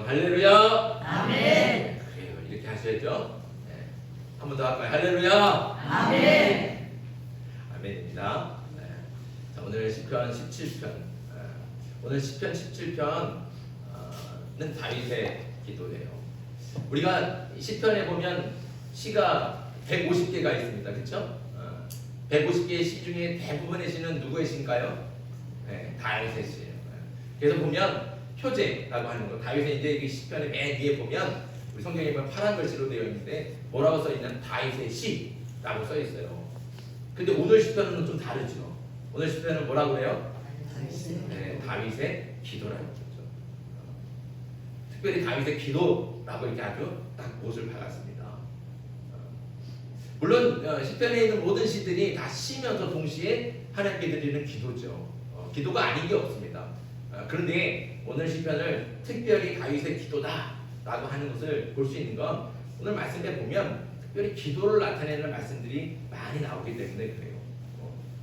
할렐루야. 아멘. 그래요. 이렇게 하셔야죠. 네. 한 번 더 할까요? 할렐루야. 아멘. 아멘입니다. 네. 자, 오늘 시편 17편. 오늘 시편 17편은 다윗의 기도예요. 우리가 시편에 보면 시가 150개가 있습니다. 그렇죠? 150개의 시 중에 대부분의 시는 누구의 시인가요? 네, 다윗의 시예요. 그래서 보면 표제라고 하는 거, 다윗의 이제 이 시편의 맨 위에 보면 우리 성경에 보면 파란 글씨로 되어 있는데 뭐라고 써 있냐면 다윗의 시라고 써 있어요. 근데 오늘 시편은 좀 다르죠. 오늘 시편은 뭐라고 해요? 네, 다윗의 기도라고 했죠. 특별히 다윗의 기도라고 이렇게 아주 딱 못을 박았습니다. 물론 시편에 있는 모든 시들이 다 시면서 동시에 하나님께 드리는 기도죠. 기도가 아닌 게 없습니다. 그런데 오늘 시편을 특별히 다윗의 기도다라고 하는 것을 볼 수 있는 건 오늘 말씀에 보면 특별히 기도를 나타내는 말씀들이 많이 나오기 때문에 그래요.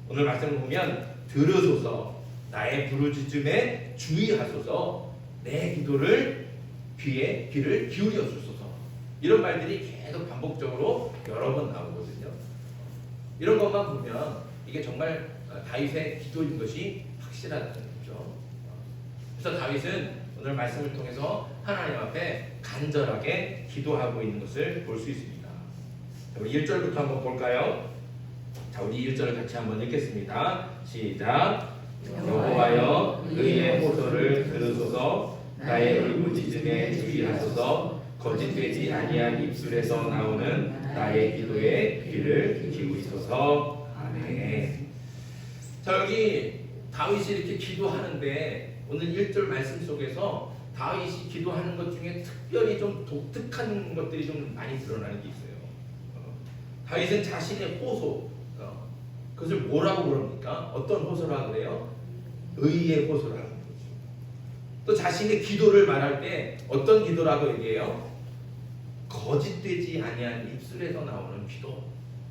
오늘 말씀을 보면 들으소서 나의 부르짖음에 주의하소서 내 기도를 귀를 기울여 주소서 이런 말들이 계속 반복적으로 여러 번 나오거든요. 이런 것만 보면 이게 정말 다윗의 기도인 것이 확실하다는 거죠. 그래서 다윗은 오늘 말씀을 통해서 하나님 앞에 간절하게 기도하고 있는 것을 볼 수 있습니다. 자, 우리 1절부터 한번 볼까요? 자, 우리 1절을 같이 한번 읽겠습니다. 시작. 여호와여 의의 호소를 들으소서 나의 울부짖음에 주의하소서 거짓되지 아니한 입술에서 나오는 나의 기도에 귀를 기울이소서. 아멘. 자, 여기 다윗이 이렇게 기도하는데 오늘 1절 말씀 속에서 다윗이 기도하는 것 중에 특별히 좀 독특한 것들이 좀 많이 드러나는 게 있어요. 다윗은 자신의 호소, 그것을 뭐라고 부릅니까? 어떤 호소라고 그래요? 의의 호소라는 거죠. 또 자신의 기도를 말할 때 어떤 기도라고 얘기해요? 거짓되지 아니한 입술에서 나오는 기도라는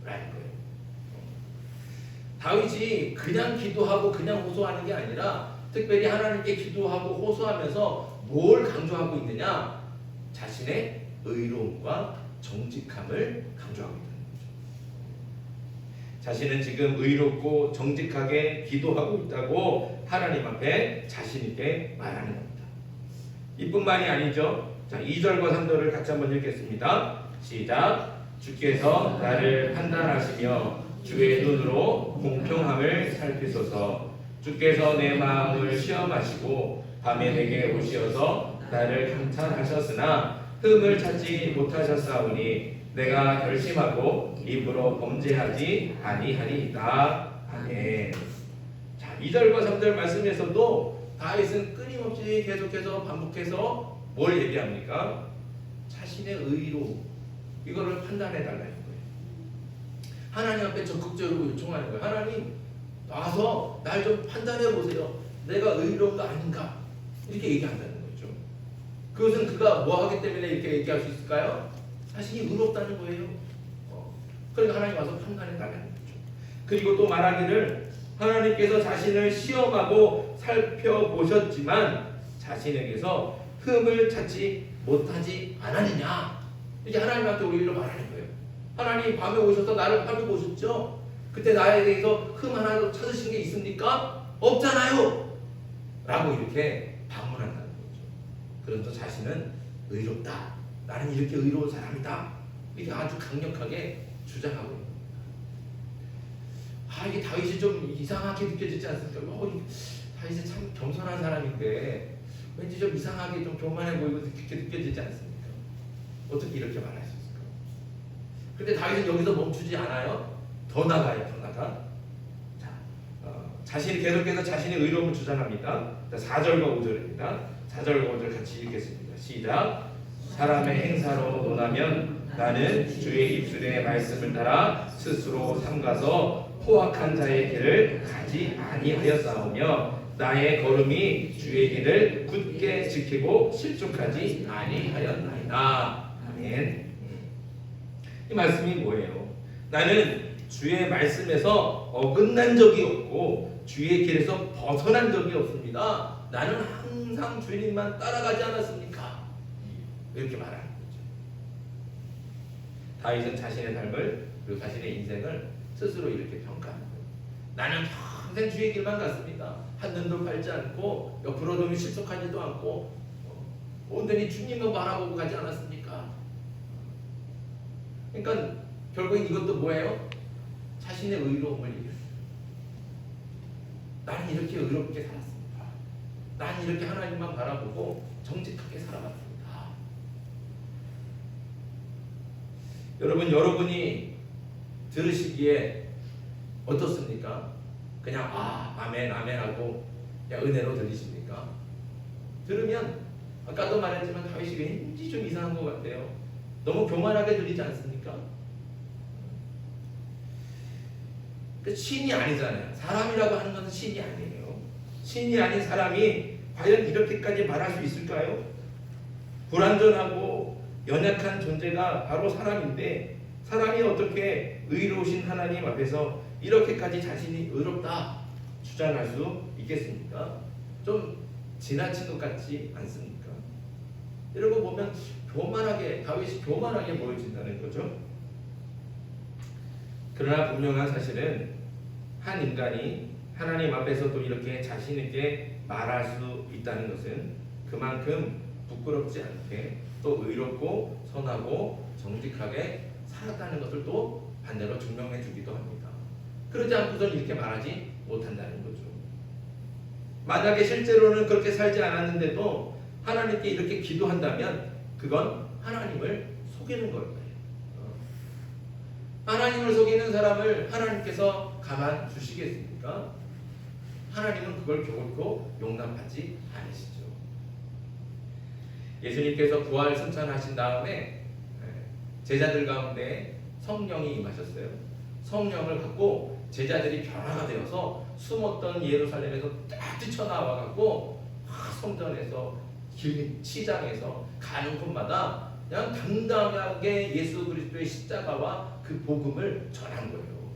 거예요. 다윗이 그냥 기도하고 그냥 호소하는 게 아니라 특별히 하나님께 기도하고 호소하면서 뭘 강조하고 있느냐? 자신의 의로움과 정직함을 강조하고 있는 거죠. 자신은 지금 의롭고 정직하게 기도하고 있다고 하나님 앞에 자신 있게 말하는 겁니다. 이뿐만이 아니죠. 자, 2절과 3절을 같이 한번 읽겠습니다. 시작. 주께서 나를 판단하시며 주의 눈으로 공평함을 살피소서. 주께서 내 마음을 시험하시고 밤에 내게 오시어서 나를 감찰하셨으나 흠을 찾지 못하셨사오니 내가 결심하고 입으로 범죄하지 아니하리이다. 아멘. 자, 2절과 3절 말씀에서도 다윗은 끊임없이 계속해서 반복해서 뭘 얘기합니까? 자신의 의로 이거를 판단해 달라는 거예요. 하나님 앞에 적극적으로 요청하는 거예요. 하나님 와서 날 좀 판단해 보세요. 내가 의로운가 아닌가 이렇게 얘기한다는 거죠. 그것은 그가 뭐 하기 때문에 이렇게 얘기할 수 있을까요? 자신이 의롭다는 거예요. 그러니까 하나님 와서 판단해 달라는 거죠. 그리고 또 말하기를 하나님께서 자신을 시험하고 살펴보셨지만 자신에게서 흠을 찾지 못하지 않았느냐 이게 하나님한테 우리를 말하는 거예요. 하나님 밤에 오셔서 나를 살펴보셨죠? 그때 나에 대해서 흠 하나도 찾으신 게 있습니까? 없잖아요! 라고 이렇게 반문한다는 거죠. 그래서 자신은 의롭다. 나는 이렇게 의로운 사람이다. 이렇게 아주 강력하게 주장하고 있는 겁니다. 이게 다윗이 좀 이상하게 느껴지지 않습니까? 다윗이 참 겸손한 사람인데 왠지 좀 이상하게 좀 교만해 보이고 그렇게 느껴지지 않습니까? 어떻게 이렇게 말할 수 있을까? 근데 다윗은 여기서 멈추지 않아요. 더 나가요, 더 나가. 자, 자신이 계속해서 자신의 의로움을 주장합니다. 4절과 5절입니다. 4절과 5절 같이 읽겠습니다. 시작. 사람의 행사로 논하면 나는 주의 입술의 말씀을 따라 스스로 삼가서 포악한 자의 길을 가지 아니하였사오며 나의 걸음이 주의 길을 굳게 지키고 실족하지 아니하였나이다. 아멘. 이 말씀이 뭐예요? 나는 주의 말씀에서 어긋난 적이 없고 주의 길에서 벗어난 적이 없습니다. 나는 항상 주님만 따라가지 않았습니까? 이렇게 말하는 거죠. 다윗은 자신의 삶을 그리고 자신의 인생을 스스로 이렇게 평가하는 거예요. 나는 평생 주의 길만 갔습니다. 한눈도 팔지 않고 옆으로도 실속하지도 않고 온전히 주님만 바라보고 가지 않았습니까? 그러니까 결국엔 이것도 뭐예요? 자신의 의로움을 얘기해요. 나는 이렇게 의롭게 살았습니다. 나는 이렇게 하나님만 바라보고 정직하게 살아갔습니다. 여러분이 들으시기에 어떻습니까? 그냥 아멘 하고 그냥 은혜로 들리십니까? 들으면 아까도 말했지만 다윗이 왠지 좀 이상한 것 같아요. 너무 교만하게 들리지 않습니까? 신이 아니잖아요. 사람이라고 하는 것은 신이 아니에요. 신이 아닌 사람이 과연 이렇게까지 말할 수 있을까요? 불완전하고 연약한 존재가 바로 사람인데 사람이 어떻게 의로우신 하나님 앞에서 이렇게까지 자신이 의롭다 주장할 수 있겠습니까? 좀 지나친 것 같지 않습니까? 이런 거 보면 다윗이 교만하게 보여진다는 거죠. 그러나 분명한 사실은 한 인간이 하나님 앞에서도 이렇게 자신 있게 말할 수 있다는 것은 그만큼 부끄럽지 않게 또 의롭고 선하고 정직하게 살았다는 것을 또 반대로 증명해 주기도 합니다. 그러지 않고선 이렇게 말하지 못한다는 거죠. 만약에 실제로는 그렇게 살지 않았는데도 하나님께 이렇게 기도한다면 그건 하나님을 속이는 거예요. 하나님을 속이는 사람을 하나님께서 가만 두시겠습니까? 하나님은 그걸 결코 용납하지 않으시죠. 예수님께서 부활 승천하신 다음에 제자들 가운데 성령이 임하셨어요. 성령을 갖고 제자들이 변화가 되어서 숨었던 예루살렘에서 딱 뛰쳐나와 갖고 성전에서 시장에서 가는 곳마다 그냥 당당하게 예수 그리스도의 십자가와 그 복음을 전한 거예요.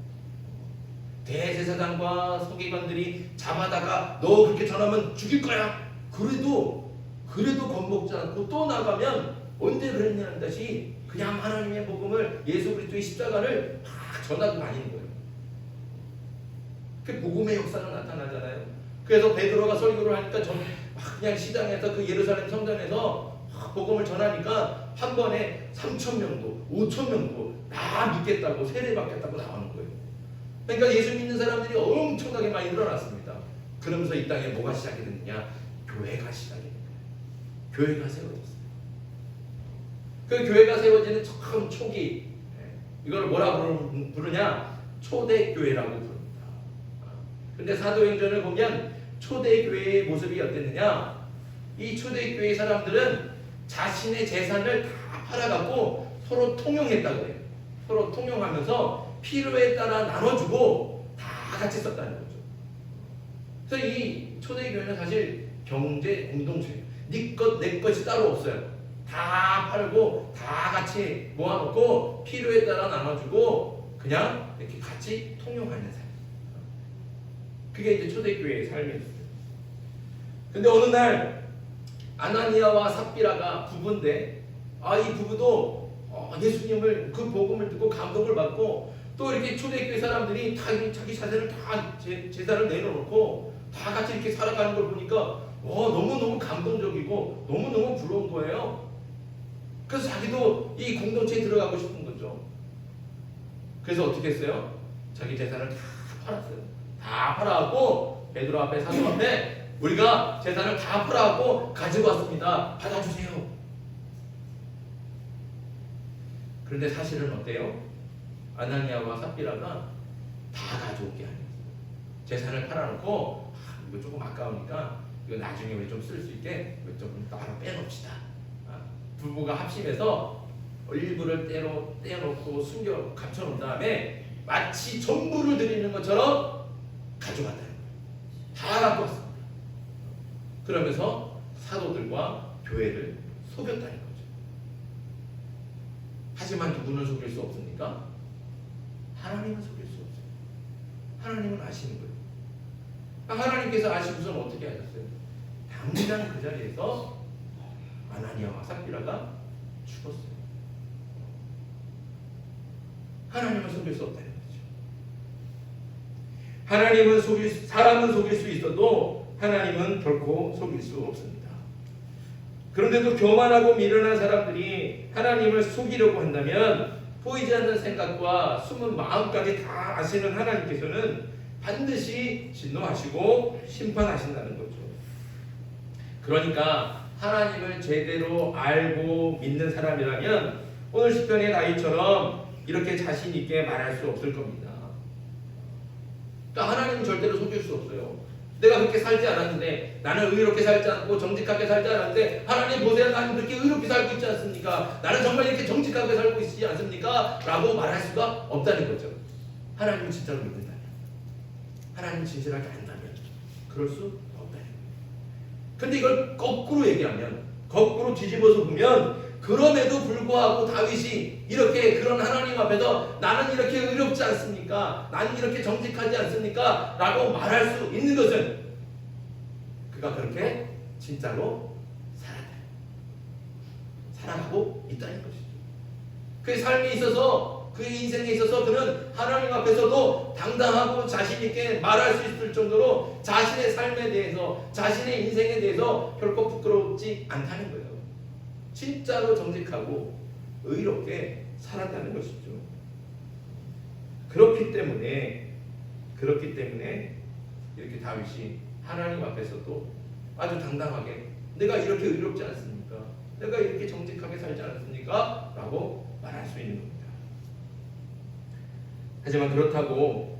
대제사장과 서기관들이 잡아다가 너 그렇게 전하면 죽일 거야. 그래도 겁먹지 않고 또 나가면 언제 그랬냐는 듯이 그냥 하나님의 복음을 예수 그리스도의 십자가를 막 전하고 다니는 거예요. 그 복음의 역사가 나타나잖아요. 그래서 베드로가 설교를 하니까 그냥 시장에서 그 예루살렘 성전에서 복음을 전하니까 한 번에 3,000명도 5,000명도 다 믿겠다고 세례받겠다고 나오는 거예요. 그러니까 예수 믿는 사람들이 엄청나게 많이 늘어났습니다. 그러면서 이 땅에 뭐가 시작이 됐느냐? 교회가 시작이 된 거예요. 교회가 세워졌어요. 그 교회가 세워지는 처음 초기 이걸 뭐라고 부르냐? 초대교회라고 부릅니다. 근데 사도행전을 보면 초대교회의 모습이 어땠느냐? 이 초대교회 사람들은 자신의 재산을 다 팔아갖고 서로 통용했다고 해요. 서로 통용하면서 필요에 따라 나눠주고 다 같이 썼다는 거죠. 그래서 이 초대교회는 사실 경제 공동체예요. 네 것, 내 것이 따로 없어요. 다 팔고 다 같이 모아놓고 필요에 따라 나눠주고 그냥 이렇게 같이 통용하는 삶. 그게 이제 초대교회의 삶이었어요. 근데 어느 날 아나니아와 삽비라가 부부인데 이 부부도 예수님을 그 복음을 듣고 감동을 받고 또 이렇게 초대교회 사람들이 다 자기 자산을 다 제사를 내려놓고 다 같이 이렇게 살아가는 걸 보니까 너무너무 감동적이고 너무너무 부러운 거예요. 그래서 자기도 이 공동체에 들어가고 싶은 거죠. 그래서 어떻게 했어요? 자기 재산을 다 팔았어요. 다 팔아갖고 베드로 앞에 사도 앞에 우리가 재산을 다 팔아갖고 가지고 왔습니다. 받아주세요. 그런데 사실은 어때요? 아나니아와 삽비라가 다 가져온 게 아니에요. 재산을 팔아놓고 이거 조금 아까우니까 이거 나중에 우리 좀 쓸 수 있게 이거 조금 따로 빼놓읍시다. 부부가 합심해서 일부를 떼놓고 숨겨 감춰놓은 다음에 마치 전부를 드리는 것처럼 가져간다는 거예요. 다 갖고 왔습니다. 그러면서 사도들과 교회를 속였다는 거죠. 하지만 누구는 속일 수 없습니까? 하나님은 속일 수 없어요. 하나님은 아시는 거예요. 하나님께서 아시고서는 어떻게 하셨어요? 당장 그 자리에서 아나니아와 삽비라가 죽었어요. 하나님을 속일 수 없다는 거죠. 하나님은 사람은 속일 수 있어도 하나님은 결코 속일 수 없습니다. 그런데도 교만하고 미련한 사람들이 하나님을 속이려고 한다면 보이지 않는 생각과 숨은 마음까지 다 아시는 하나님께서는 반드시 진노하시고 심판하신다는 거죠. 그러니까 하나님을 제대로 알고 믿는 사람이라면 오늘 시편의 다윗처럼 이렇게 자신 있게 말할 수 없을 겁니다. 그러니까 하나님은 절대로 속일 수 없어요. 내가 그렇게 살지 않았는데, 나는 의롭게 살지 않고 정직하게 살지 않았는데, 하나님 보세요, 나는 그렇게 의롭게 살고 있지 않습니까? 나는 정말 이렇게 정직하게 살고 있지 않습니까? 라고 말할 수가 없다는 거죠. 하나님을 진짜로 믿는다면, 하나님을 진실하게 안다면 그럴 수 없다는 거예요. 근데 이걸 거꾸로 얘기하면, 거꾸로 뒤집어서 보면, 그럼에도 불구하고 다윗이 이렇게 그런 하나님 앞에서 나는 이렇게 의롭지 않습니까? 나는 이렇게 정직하지 않습니까? 라고 말할 수 있는 것은 그가 그렇게 진짜로 살아가고 있다는 것이죠. 그의 삶에 있어서, 그의 인생에 있어서 그는 하나님 앞에서도 당당하고 자신 있게 말할 수 있을 정도로 자신의 삶에 대해서, 자신의 인생에 대해서 결코 부끄럽지 않다는 거예요. 진짜로 정직하고 의롭게 살았다는 것이죠. 그렇기 때문에 이렇게 다윗이 하나님 앞에서도 아주 당당하게 내가 이렇게 의롭지 않습니까? 내가 이렇게 정직하게 살지 않습니까? 라고 말할 수 있는 겁니다. 하지만 그렇다고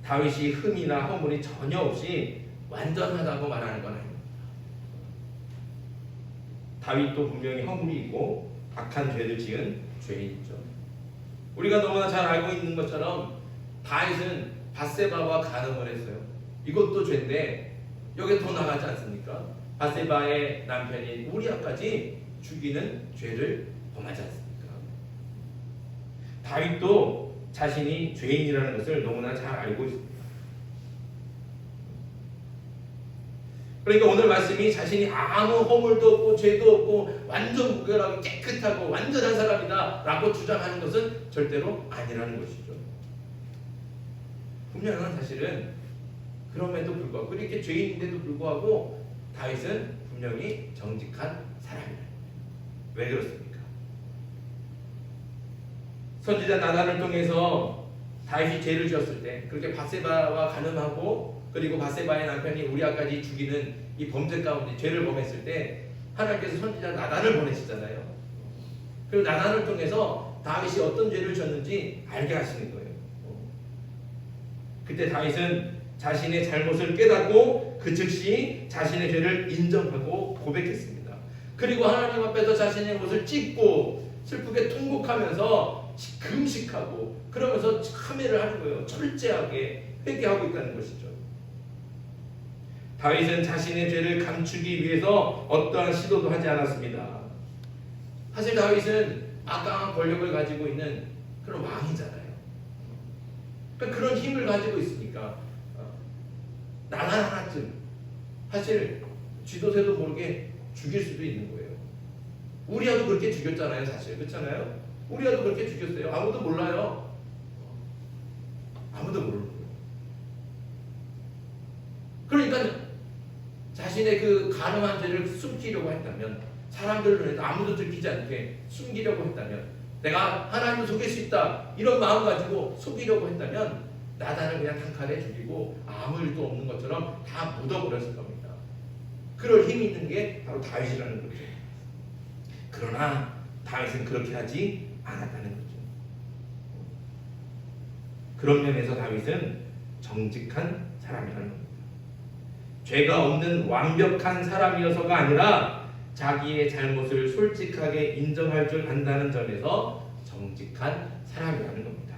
다윗이 흠이나 허물이 전혀 없이 완전하다고 말하는 건 아닙니다. 다윗도 분명히 허물이 있고 악한 죄를 지은 죄인이죠. 우리가 너무나 잘 알고 있는 것처럼 다윗은 밧세바와 간음을 했어요. 이것도 죄인데 여기에 더 나가지 않습니까? 밧세바의 남편인 우리아까지 죽이는 죄를 범하지 않습니까? 다윗도 자신이 죄인이라는 것을 너무나 잘 알고 있습니다. 그러니까 오늘 말씀이 자신이 아무 허물도 없고 죄도 없고 완전 무결하고 깨끗하고 완전한 사람이다 라고 주장하는 것은 절대로 아니라는 것이죠. 분명한 사실은 그럼에도 불구하고, 그렇게 죄인인데도 불구하고 다윗은 분명히 정직한 사람이다. 왜 그렇습니까? 선지자 나단을 통해서 다윗이 죄를 지었을 때 그렇게 밧세바와 간음하고 그리고 밧세바의 남편이 우리아까지 죽이는 이 범죄 가운데 죄를 범했을 때 하나님께서 선지자 나단을 보내시잖아요. 그리고 나단을 통해서 다윗이 어떤 죄를 지었는지 알게 하시는 거예요. 그때 다윗은 자신의 잘못을 깨닫고 그 즉시 자신의 죄를 인정하고 고백했습니다. 그리고 하나님 앞에서 자신의 못을 찢고 슬프게 통곡하면서 금식하고 그러면서 참회를 하는 거예요. 철저하게 회개하고 있다는 것이죠. 다윗은 자신의 죄를 감추기 위해서 어떠한 시도도 하지 않았습니다. 사실 다윗은 막강한 권력을 가지고 있는 그런 왕이잖아요. 그러니까 그런 힘을 가지고 있으니까 나날 하나쯤 사실 쥐도새도 모르게 죽일 수도 있는 거예요. 우리아도 그렇게 죽였잖아요. 사실 그렇잖아요. 우리아도 그렇게 죽였어요. 아무도 몰라요. 아무도 모르는 거예요. 그러니까 자신의 그 간음한 죄를 숨기려고 했다면, 사람들 눈에도 아무도 들키지 않게 숨기려고 했다면, 내가 하나님을 속일 수 있다 이런 마음 가지고 속이려고 했다면 나단을 그냥 단칼에 죽이고 아무 일도 없는 것처럼 다 묻어버렸을 겁니다. 그럴 힘이 있는 게 바로 다윗이라는 거죠. 그러나 다윗은 그렇게 하지 않았다는 거죠. 그런 면에서 다윗은 정직한 사람이라는 겁니다. 죄가 없는 완벽한 사람이어서가 아니라 자기의 잘못을 솔직하게 인정할 줄 안다는 점에서 정직한 사람이라는 겁니다.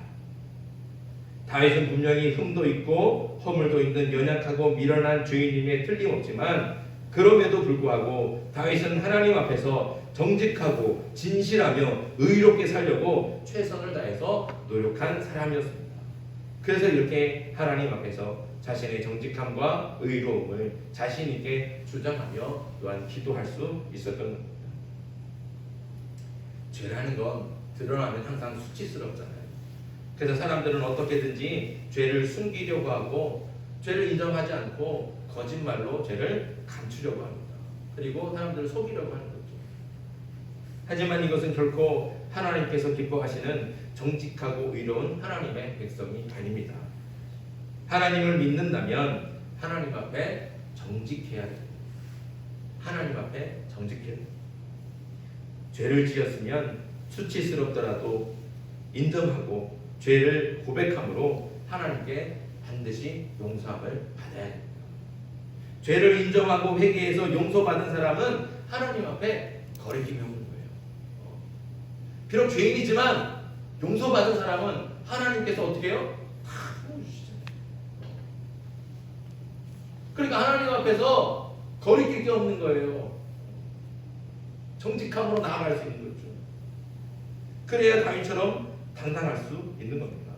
다윗은 분명히 흠도 있고 허물도 있는 연약하고 미련한 죄인임에 틀림없지만 그럼에도 불구하고 다윗은 하나님 앞에서 정직하고 진실하며 의롭게 살려고 최선을 다해서 노력한 사람이었습니다. 그래서 이렇게 하나님 앞에서 자신의 정직함과 의로움을 자신 있게 주장하며 또한 기도할 수 있었던 겁니다. 죄라는 건 드러나면 항상 수치스럽잖아요. 그래서 사람들은 어떻게든지 죄를 숨기려고 하고 죄를 인정하지 않고 거짓말로 죄를 감추려고 합니다. 그리고 사람들을 속이려고 하는 거죠. 하지만 이것은 결코 하나님께서 기뻐하시는 정직하고 의로운 하나님의 백성이 아닙니다. 하나님을 믿는다면 하나님 앞에 정직해야 됩니다. 하나님 앞에 정직해야 됩니다. 죄를 지었으면 수치스럽더라도 인정하고 죄를 고백함으로 하나님께 반드시 용서함을 받아야 됩니다. 죄를 인정하고 회개해서 용서받은 사람은 하나님 앞에 거리낌이 없는 거예요. 비록 죄인이지만 용서받은 사람은 하나님께서 어떻게 해요? 다 풀어주시잖아요. 그러니까 하나님 앞에서 거리낄 게 없는 거예요. 정직함으로 나아갈 수 있는 거죠. 그래야 다윗처럼 당당할 수 있는 겁니다.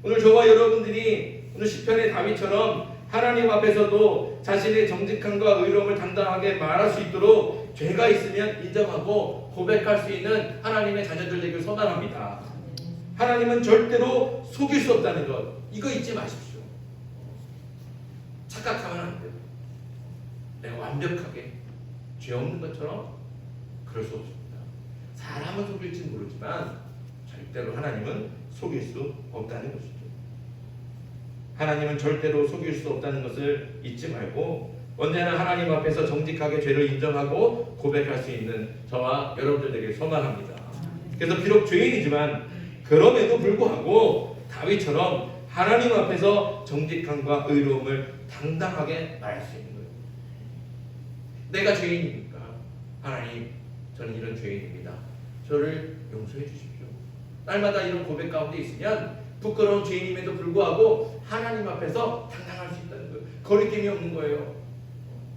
오늘 저와 여러분들이 오늘 시편의 다윗처럼 하나님 앞에서도 자신의 정직함과 의로움을 당당하게 말할 수 있도록 죄가 있으면 인정하고 고백할 수 있는 하나님의 자녀들 되길 소망합니다. 하나님은 절대로 속일 수 없다는 것, 이거 잊지 마십시오. 착각하면 안 돼요. 내가 완벽하게 죄 없는 것처럼 그럴 수 없습니다. 사람은 속일지는 모르지만 절대로 하나님은 속일 수 없다는 것이죠. 하나님은 절대로 속일 수 없다는 것을 잊지 말고 언제나 하나님 앞에서 정직하게 죄를 인정하고 고백할 수 있는 저와 여러분들에게 소망합니다. 그래서 비록 죄인이지만 그럼에도 불구하고 다윗처럼 하나님 앞에서 정직함과 의로움을 당당하게 말할 수 있는 거예요. 내가 죄인입니까? 하나님, 저는 이런 죄인입니다. 저를 용서해 주십시오. 날마다 이런 고백 가운데 있으면 부끄러운 죄인임에도 불구하고 하나님 앞에서 당당할 수 있다는 거예요. 거리낌이 없는 거예요.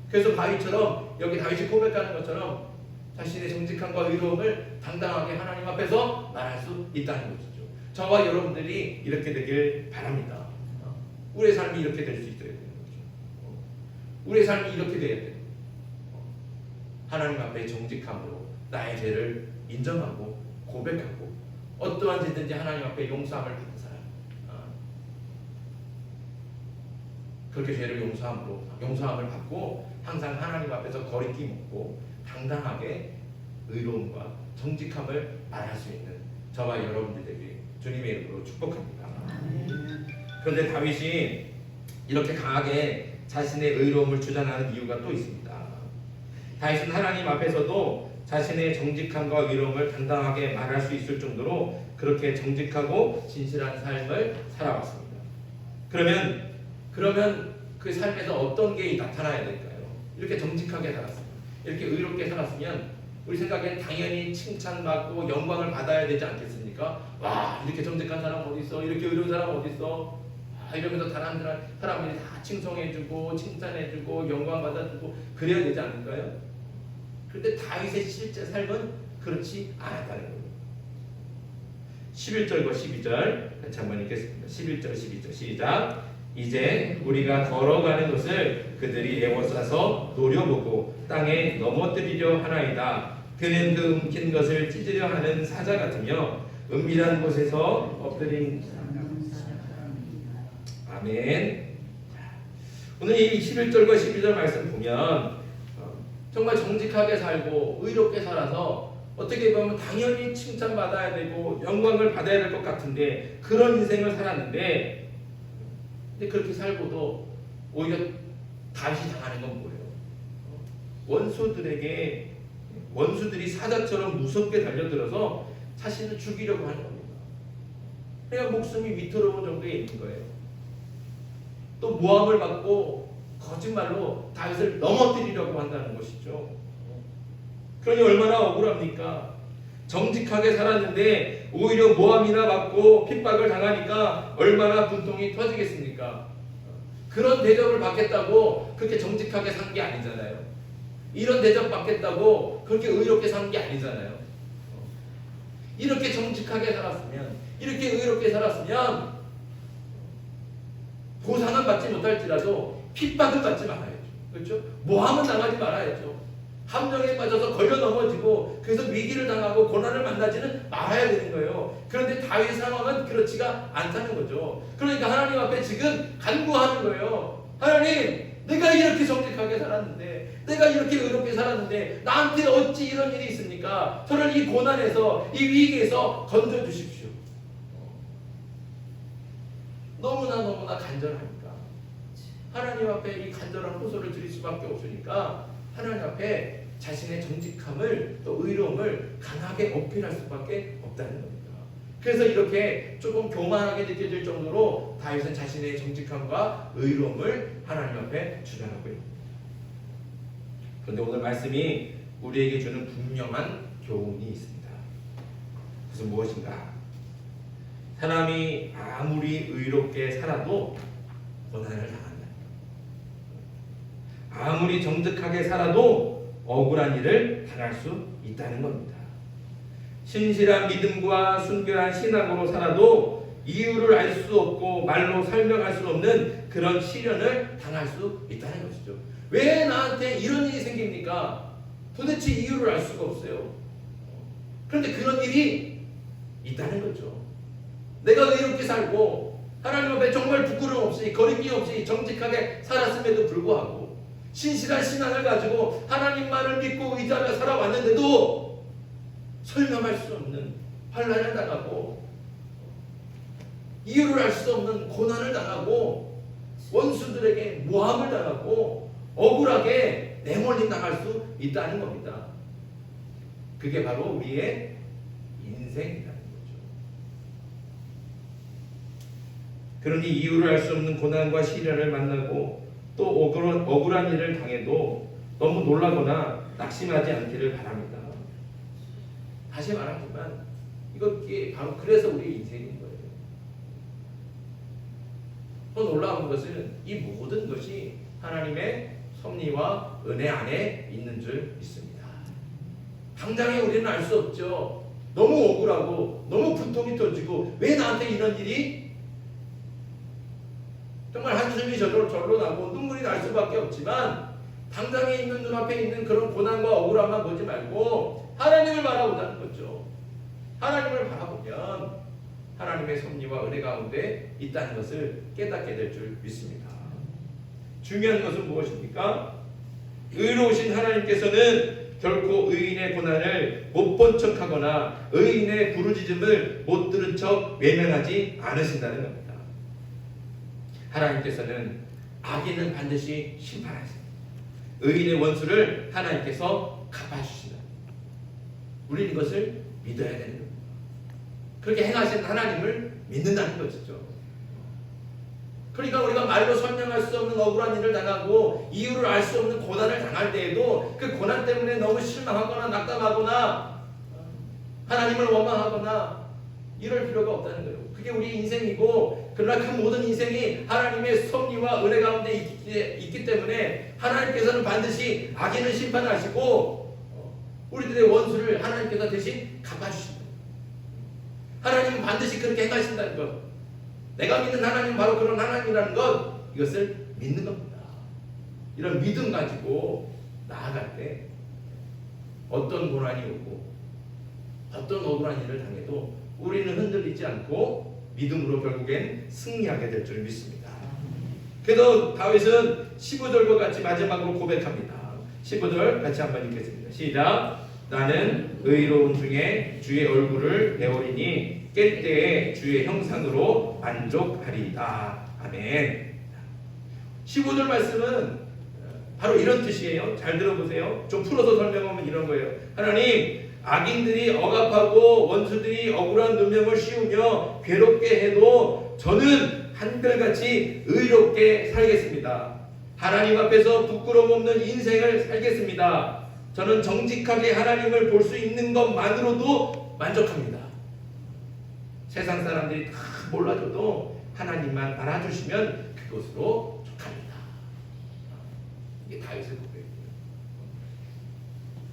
그래서 다윗처럼 여기 다윗이 고백하는 것처럼 자신의 정직함과 의로움을 당당하게 하나님 앞에서 말할 수 있다는 것이죠. 저와 여러분들이 이렇게 되길 바랍니다. 우리의 삶이 이렇게 될 수 있어야 되는 거죠. 우리의 삶이 이렇게 돼야 돼요. 하나님 앞에 정직함으로 나의 죄를 인정하고 고백하고 어떠한 죄든지 하나님 앞에 용서함을 받는 사람, 그렇게 죄를 용서함을 받고 항상 하나님 앞에서 거리낌 없고 당당하게 의로움과 정직함을 말할 수 있는 저와 여러분들에게 주님의 이름으로 축복합니다. 그런데 다윗이 이렇게 강하게 자신의 의로움을 주장하는 이유가 또 있습니다. 다윗은 하나님 앞에서도 자신의 정직함과 의로움을 당당하게 말할 수 있을 정도로 그렇게 정직하고 진실한 삶을 살아왔습니다. 그러면 그 삶에서 어떤 게 나타나야 될까요? 이렇게 정직하게 살았으면, 이렇게 의롭게 살았으면 우리 생각엔 당연히 칭찬받고 영광을 받아야 되지 않겠습니까? 와, 이렇게 정직한 사람 어디 있어? 이렇게 의로운 사람 어디 있어? 이러면서 사람들이 다 칭송해주고 칭찬해주고 영광 받아주고 그래야 되지 않을까요? 그런데 다윗의 실제 삶은 그렇지 않았다는 거예요. 11절과 12절 같이 한번 읽겠습니다. 11절 12절 시작. 이제 우리가 걸어가는 것을 그들이 애워싸서 노려보고 땅에 넘어뜨리려 하나이다. 그는 그 움킨 것을 찢으려 하는 사자 같으며 은밀한 곳에서 엎드린 아멘. 오늘 이 11절과 12절 말씀 보면 정말 정직하게 살고 의롭게 살아서 어떻게 보면 당연히 칭찬받아야 되고 영광을 받아야 될 것 같은데 그런 인생을 살았는데 근데 그렇게 살고도 오히려 다윗이 당하는 건 뭐예요? 원수들이 사자처럼 무섭게 달려들어서 자신을 죽이려고 하는 겁니다. 그러니까 목숨이 위태로운 정도에 있는 거예요. 또 모함을 받고 거짓말로 다윗을 넘어뜨리려고 한다는 것이죠. 그러니 얼마나 억울합니까? 정직하게 살았는데 오히려 모함이나 받고 핍박을 당하니까 얼마나 분통이 터지겠습니까? 그런 대접을 받겠다고 그렇게 정직하게 산 게 아니잖아요. 이런 대접 받겠다고 그렇게 의롭게 산 게 아니잖아요. 이렇게 정직하게 살았으면, 이렇게 의롭게 살았으면 보상은 받지 못할지라도 핍박을 받지 말아야죠. 그렇죠? 모함은 당하지 말아야죠. 함정에 빠져서 걸려 넘어지고 그래서 위기를 당하고 고난을 만나지는 말아야 되는 거예요. 그런데 다윗 상황은 그렇지가 않다는 거죠. 그러니까 하나님 앞에 지금 간구하는 거예요. 하나님, 내가 이렇게 정직하게 살았는데, 내가 이렇게 의롭게 살았는데 나한테 어찌 이런 일이 있습니까? 저를 이 고난에서, 이 위기에서 건져주십시오. 너무나 간절하니까 하나님 앞에 이 간절한 호소를 드릴 수밖에 없으니까 하나님 앞에 자신의 정직함을 또 의로움을 강하게 어필할 수밖에 없다는 겁니다. 그래서 이렇게 조금 교만하게 느껴질 정도로 다윗은 자신의 정직함과 의로움을 하나님 앞에 주장하고 있습니다. 그런데 오늘 말씀이 우리에게 주는 분명한 교훈이 있습니다. 그것은 무엇인가? 사람이 아무리 의롭게 살아도 고난을 당한다. 아무리 정직하게 살아도 억울한 일을 당할 수 있다는 겁니다. 신실한 믿음과 순결한 신앙으로 살아도 이유를 알 수 없고 말로 설명할 수 없는 그런 시련을 당할 수 있다는 것이죠. 왜 나한테 이런 일이 생깁니까? 도대체 이유를 알 수가 없어요. 그런데 그런 일이 있다는 거죠. 내가 의롭게 살고 하나님 앞에 정말 부끄러움 없이 거리낌 없이 정직하게 살았음에도 불구하고 신실한 신앙을 가지고 하나님만을 믿고 의지하며 살아왔는데도 설명할 수 없는 환난을 당하고 이유를 알 수 없는 고난을 당하고 원수들에게 모함을 당하고 억울하게 내몰림 당할 수 있다는 겁니다. 그게 바로 우리의 인생이라는 거죠. 그러니 이유를 알 수 없는 고난과 시련을 만나고 또 억울한 일을 당해도 너무 놀라거나 낙심하지 않기를 바랍니다. 다시 말하지만 이게 바로 그래서 우리 인생인 거예요. 또 놀라운 것은 이 모든 것이 하나님의 섭리와 은혜 안에 있는 줄 믿습니다. 당장에 우리는 알 수 없죠. 너무 억울하고 너무 분통이 터지고 왜 나한테 이런 일이 정말 한숨이 절로 나고 눈물이 날 수밖에 없지만 당장에 있는 눈앞에 있는 그런 고난과 억울함만 보지 말고 하나님을 바라보자는 거죠. 하나님을 바라보면 하나님의 섭리와 은혜 가운데 있다는 것을 깨닫게 될 줄 믿습니다. 중요한 것은 무엇입니까? 의로우신 하나님께서는 결코 의인의 고난을 못 본 척하거나 의인의 부르짖음을 못 들은 척 외면하지 않으신다는 겁니다. 하나님께서는 악인은 반드시 심판하십니다. 의인의 원수를 하나님께서 갚아주신다. 우리는 이것을 믿어야 되는 겁니다. 그렇게 행하신 하나님을 믿는다는 것이죠. 그러니까 우리가 말로 설명할 수 없는 억울한 일을 당하고 이유를 알 수 없는 고난을 당할 때에도 그 고난 때문에 너무 실망하거나 낙담하거나 하나님을 원망하거나 이럴 필요가 없다는 거예요. 그게 우리 인생이고 그러나 그 모든 인생이 하나님의 섭리와 은혜 가운데 있기 때문에 하나님께서는 반드시 악인을 심판하시고 우리들의 원수를 하나님께서 대신 갚아주신다. 하나님은 반드시 그렇게 행하신다는 것. 내가 믿는 하나님은 바로 그런 하나님이라는 것, 이것을 믿는 겁니다. 이런 믿음 가지고 나아갈 때 어떤 고난이 오고 어떤 억울한 일을 당해도 우리는 흔들리지 않고 믿음으로 결국엔 승리하게 될 줄 믿습니다. 그래도 다윗은 15절과 같이 마지막으로 고백합니다. 15절 같이 한번 읽겠습니다. 시작. 나는 의로운 중에 주의 얼굴을 배우리니 깰 때에 주의 형상으로 만족하리이다. 아멘. 15절 말씀은 바로 이런 뜻이에요. 잘 들어보세요. 좀 풀어서 설명하면 이런 거예요. 하나님, 악인들이 억압하고 원수들이 억울한 누명을 씌우며 괴롭게 해도 저는 한결같이 의롭게 살겠습니다. 하나님 앞에서 부끄러움 없는 인생을 살겠습니다. 저는 정직하게 하나님을 볼 수 있는 것만으로도 만족합니다. 세상 사람들이 다 몰라줘도 하나님만 알아주시면 그것으로 족합니다. 이게 다윗의 고백이에요.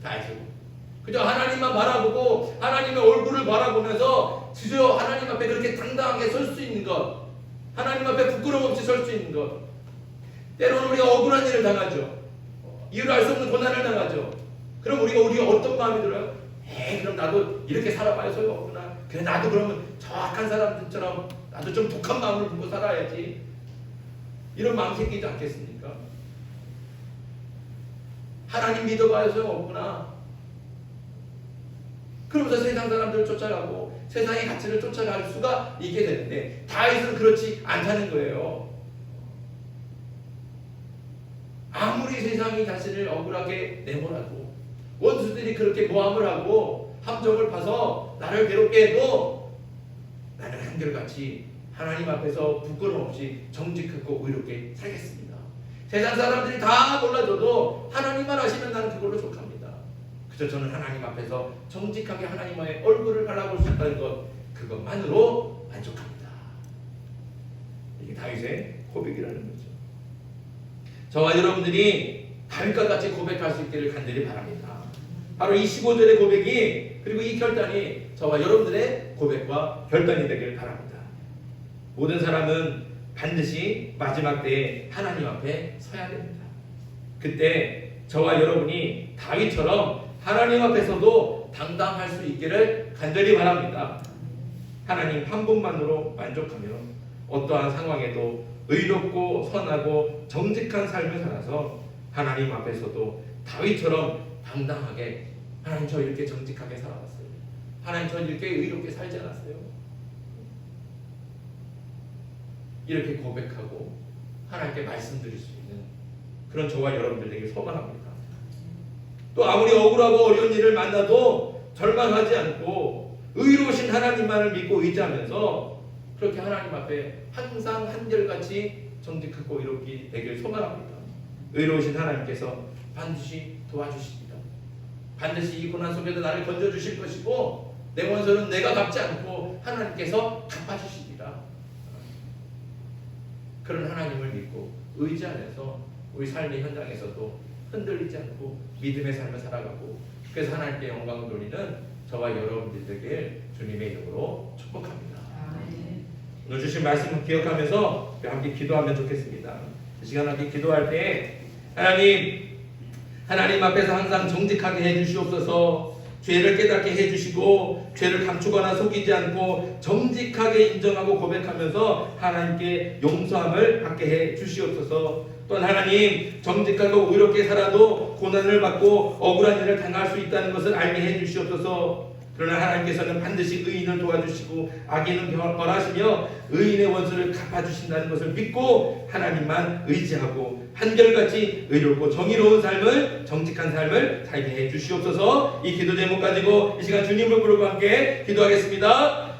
다윗의 고백. 그저 하나님만 바라보고 하나님의 얼굴을 바라보면서 그저 하나님 앞에 그렇게 당당하게 설 수 있는 것, 하나님 앞에 부끄러움 없이 설 수 있는 것. 때로는 우리가 억울한 일을 당하죠. 이유를 알 수 없는 고난을 당하죠. 그럼 우리가 어떤 마음이 들어요? 그럼 나도 이렇게 살아봐야 소용없구나. 그래, 나도 그러면 저 악한 사람들처럼 나도 좀 독한 마음을 품고 살아야지. 이런 마음 생기지 않겠습니까? 하나님 믿어봐야 소용없구나. 그러면서 세상 사람들을 쫓아가고 세상의 가치를 쫓아갈 수가 있게 되는데 다윗은 그렇지 않다는 거예요. 아무리 세상이 자신을 억울하게 내몰아도 원수들이 그렇게 모함을 하고 함정을 파서 나를 괴롭게 해도 나는 한결같이 하나님 앞에서 부끄러움 없이 정직하고 의롭게 살겠습니다. 세상 사람들이 다 몰라줘도 하나님만 하시면 나는 그걸로 족합니다. 그저 저는 하나님 앞에서 정직하게 하나님의 얼굴을 바라볼 수 있다는 것, 그것만으로 만족합니다. 이게 다윗의 고백이라는 거죠. 저와 여러분들이 다윗과 같이 고백할 수 있기를 간절히 바랍니다. 바로 이 15절의 고백이, 그리고 이 결단이 저와 여러분들의 고백과 결단이 되길 바랍니다. 모든 사람은 반드시 마지막 때에 하나님 앞에 서야 됩니다. 그때 저와 여러분이 다윗처럼 하나님 앞에서도 당당할 수 있기를 간절히 바랍니다. 하나님 한 분만으로 만족하며 어떠한 상황에도 의롭고 선하고 정직한 삶을 살아서 하나님 앞에서도 다윗처럼 당당하게, 하나님 저 이렇게 정직하게 살아왔어요. 하나님 저 이렇게 의롭게 살지 않았어요. 이렇게 고백하고 하나님께 말씀드릴 수 있는 그런 저와 여러분들에게 소망합니다. 또 아무리 억울하고 어려운 일을 만나도 절망하지 않고 의로우신 하나님만을 믿고 의지하면서 그렇게 하나님 앞에 항상 한결같이 정직하고 의롭게 되길 소망합니다. 의로우신 하나님께서 반드시 도와주십니다. 반드시 이 고난 속에서 나를 건져주실 것이고 내 원수는 내가 갚지 않고 하나님께서 갚아주시리라. 그런 하나님을 믿고 의지하면서 우리 삶의 현장에서도 흔들리지 않고 믿음의 삶을 살아가고, 그래서 하나님께 영광을 돌리는 저와 여러분들 되길 주님의 이름으로 축복합니다. 오늘 주신 말씀을 기억하면서 함께 기도하면 좋겠습니다. 이 시간 함께 기도할 때 하나님 앞에서 항상 정직하게 해주시옵소서. 죄를 깨닫게 해주시고 죄를 감추거나 속이지 않고 정직하게 인정하고 고백하면서 하나님께 용서함을 받게 해주시옵소서. 또한 하나님, 정직하고 의롭게 살아도 고난을 받고 억울한 일을 당할 수 있다는 것을 알게 해주시옵소서. 그러나 하나님께서는 반드시 의인을 도와주시고 악인은 벌하시며 의인의 원수를 갚아주신다는 것을 믿고 하나님만 의지하고 한결같이 의롭고 정의로운 삶을, 정직한 삶을 살게 해주시옵소서. 이 기도 제목 가지고 이 시간 주님을 부르고 함께 기도하겠습니다.